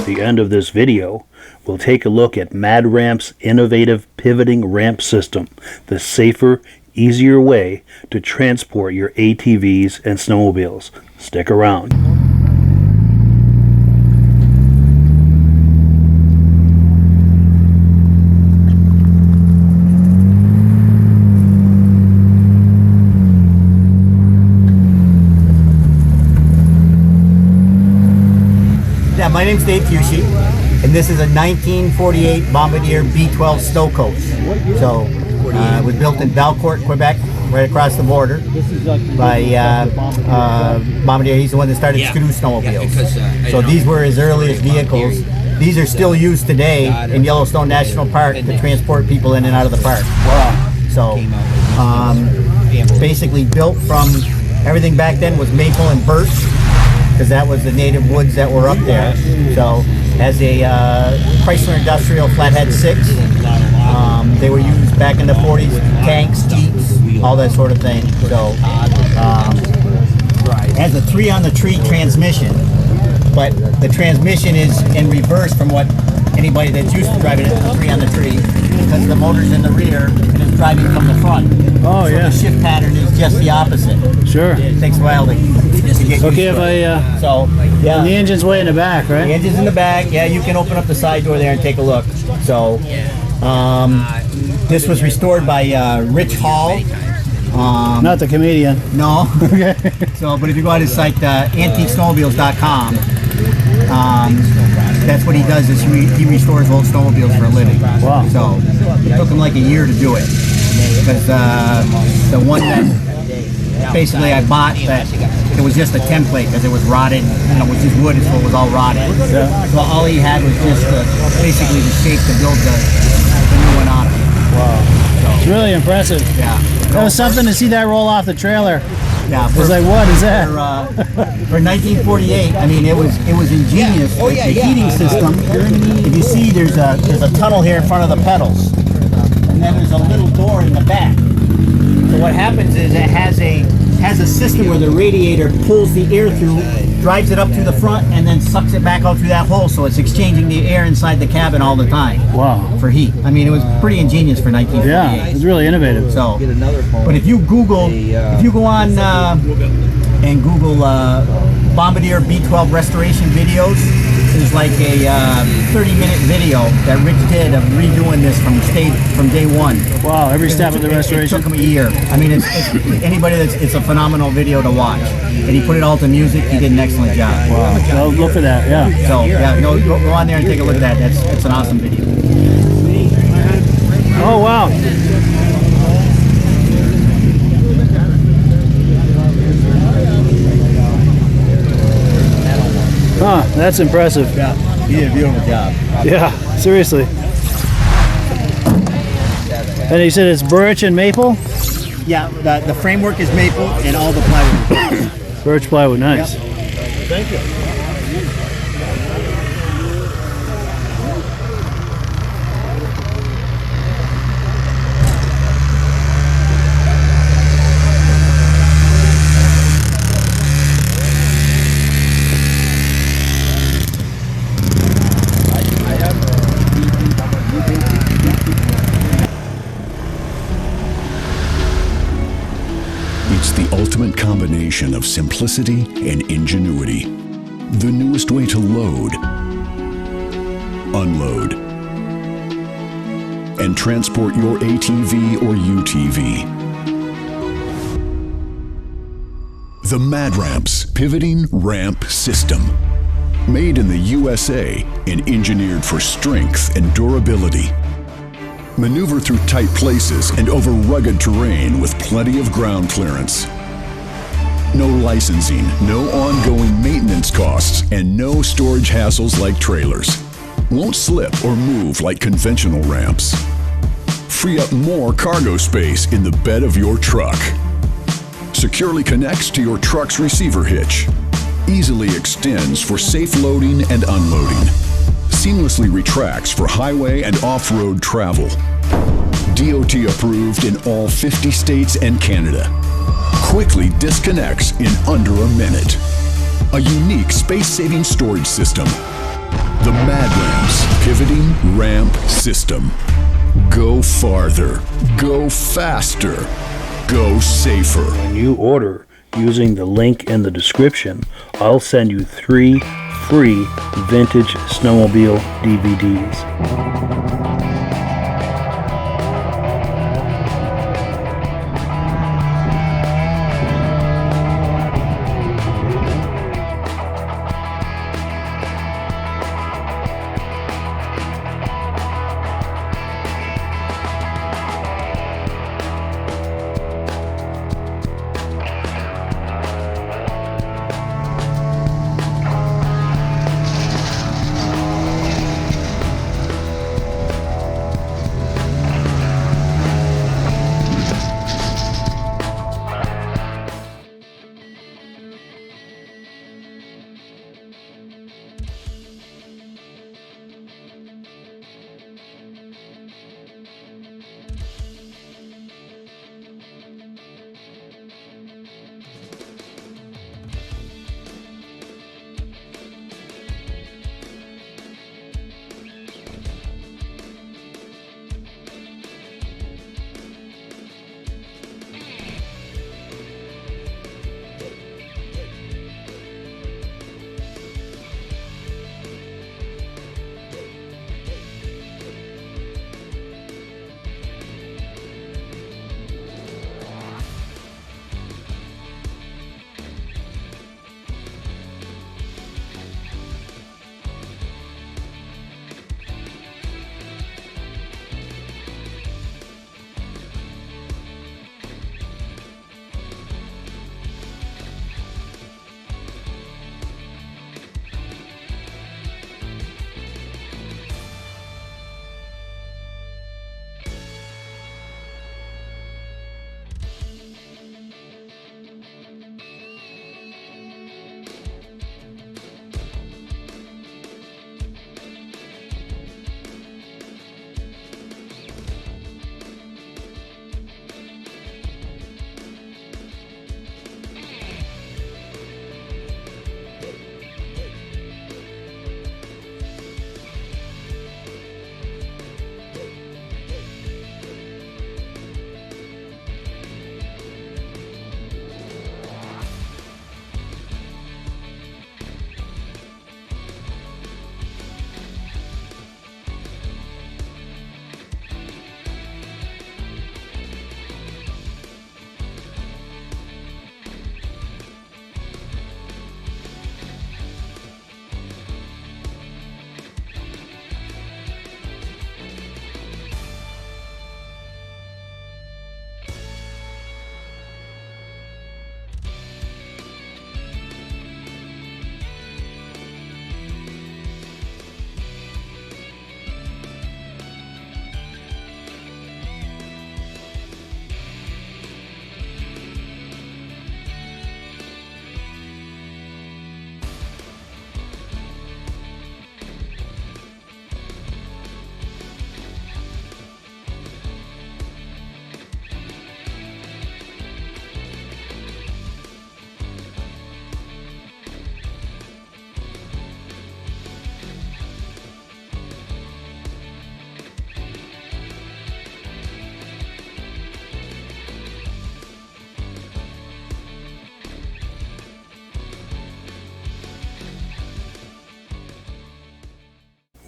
the end of this video, we'll take a look at MadRamp's innovative pivoting ramp system, the safer, easier way to transport your ATVs and snowmobiles. Stick around. Yeah, my name's Dave Fushi, and this is a 1948 Bombardier B12 snow coach. So it was built in Valcourt, Quebec, right across the border by Bombardier. He's the one that started Skidoo snowmobiles. So these were his earliest vehicles. These are still used today in Yellowstone National Park to transport people in and out of the park. Wow. So basically built from, everything back then was maple and birch, because that was the native woods that were up there. So as a Chrysler Industrial Flathead 6, they were used back in the 40s, tanks, jeeps, all that sort of thing. So has a 3-on-the-tree transmission, but the transmission is in reverse from what anybody that's used to driving it, 3-on-the-tree, because the motor's in the rear and it's driving from the front. Oh, so yeah. The shift pattern is just the opposite. Sure. It takes a while to get okay, if I, so, yeah. The engine's way in the back, right? The engine's in the back. Yeah, you can open up the side door there and take a look. So, this was restored by Rich Hall. Not the comedian. No. Okay. So, but if you go on his site, antiquesnsnowmobiles.com, that's what he does, is he restores old snowmobiles for a living. Wow. So, it took him like a year to do it. Because the one that basically I bought, that it was just a template because it was rotted, it was just wood, so it was all rotted. Yeah. So all he had was just basically the shape to build the new one on it. Wow. So, it's really impressive. Yeah. That was something to see that roll off the trailer. Yeah. It was like, what is that? For 1948, I mean, it was ingenious. Yeah. Oh, yeah, the heating system. If you see, there's a tunnel here in front of the pedals, and then there's a little door in the back. So what happens is it has a system where the radiator pulls the air through, drives it up to the front, and then sucks it back out through that hole, so it's exchanging the air inside the cabin all the time. Wow. For heat. I mean, it was pretty ingenious for 1948. Yeah, it was really innovative. So, but if you Google, if you go on and Google Bombardier B12 restoration videos, there's like a 30-minute video that Rich did of redoing this from day one. Wow, every step of the restoration. It took him a year. I mean, it's a phenomenal video to watch. And he put it all to music. He did an excellent job. Wow. So look for that. Yeah. So yeah, go on there and take a look at that. It's an awesome video. Oh wow. Huh, that's impressive. Yeah, he did a beautiful job. Yeah, seriously. And he said it's birch and maple? Yeah, the framework is maple and all the plywood. Birch plywood, nice. Yep. Thank you. It's the ultimate combination of simplicity and ingenuity. The newest way to load, unload, and transport your ATV or UTV. The MadRamp's Pivoting Ramp System. Made in the USA and engineered for strength and durability. Maneuver through tight places and over rugged terrain with plenty of ground clearance. No licensing, no ongoing maintenance costs, and no storage hassles like trailers. Won't slip or move like conventional ramps. Free up more cargo space in the bed of your truck. Securely connects to your truck's receiver hitch. Easily extends for safe loading and unloading. Seamlessly retracts for highway and off-road travel. DOT approved in all 50 states and Canada. Quickly disconnects in under a minute. A unique space-saving storage system. The Mad Ramps Pivoting Ramp System. Go farther. Go faster. Go safer. When you order using the link in the description, I'll send you 3 free vintage snowmobile DVDs.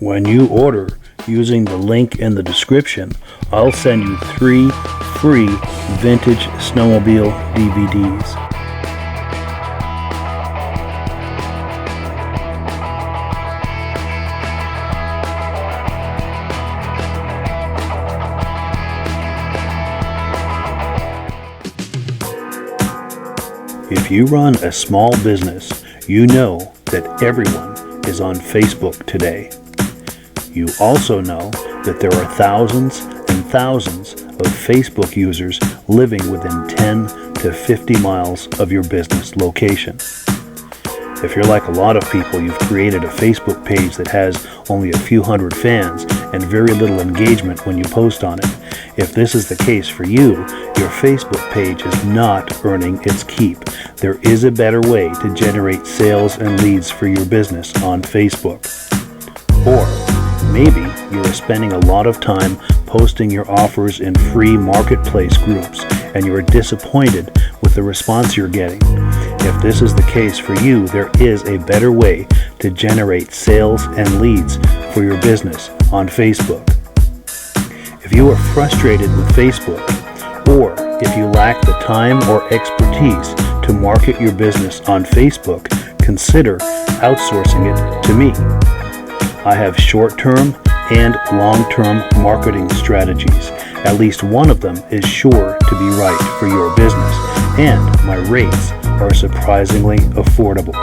When you order using the link in the description, I'll send you 3 free vintage snowmobile DVDs. If you run a small business, you know that everyone is on Facebook today. You also know that there are thousands and thousands of Facebook users living within 10 to 50 miles of your business location. If you're like a lot of people, you've created a Facebook page that has only a few hundred fans and very little engagement when you post on it. If this is the case for you, your Facebook page is not earning its keep. There is a better way to generate sales and leads for your business on Facebook. Or maybe you are spending a lot of time posting your offers in free marketplace groups and you are disappointed with the response you're getting. If this is the case for you, there is a better way to generate sales and leads for your business on Facebook. If you are frustrated with Facebook, or if you lack the time or expertise to market your business on Facebook, consider outsourcing it to me. I have short-term and long-term marketing strategies. At least one of them is sure to be right for your business, and my rates are surprisingly affordable.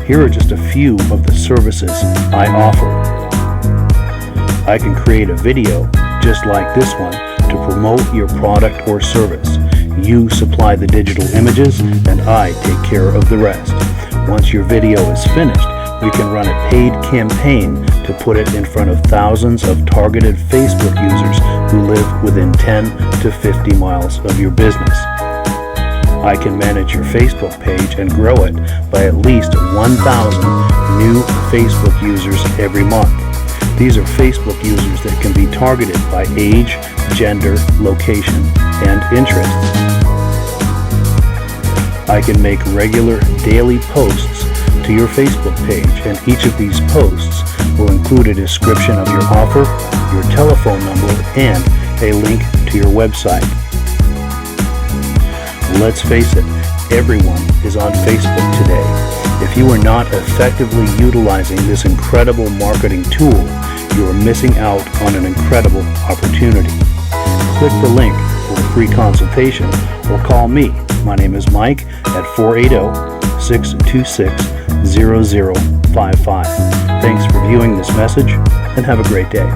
Here are just a few of the services I offer. I can create a video just like this one to promote your product or service. You supply the digital images and I take care of the rest. Once your video is finished, we can run a paid campaign to put it in front of thousands of targeted Facebook users who live within 10 to 50 miles of your business. I can manage your Facebook page and grow it by at least 1,000 new Facebook users every month. These are Facebook users that can be targeted by age, gender, location, and interests. I can make regular daily posts to your Facebook page, and each of these posts will include a description of your offer, your telephone number, and a link to your website. Let's face it, everyone is on Facebook today. If you are not effectively utilizing this incredible marketing tool, you are missing out on an incredible opportunity. Click the link for a free consultation or call me. My name is Mike at 480-626-0055. Thanks for viewing this message and have a great day.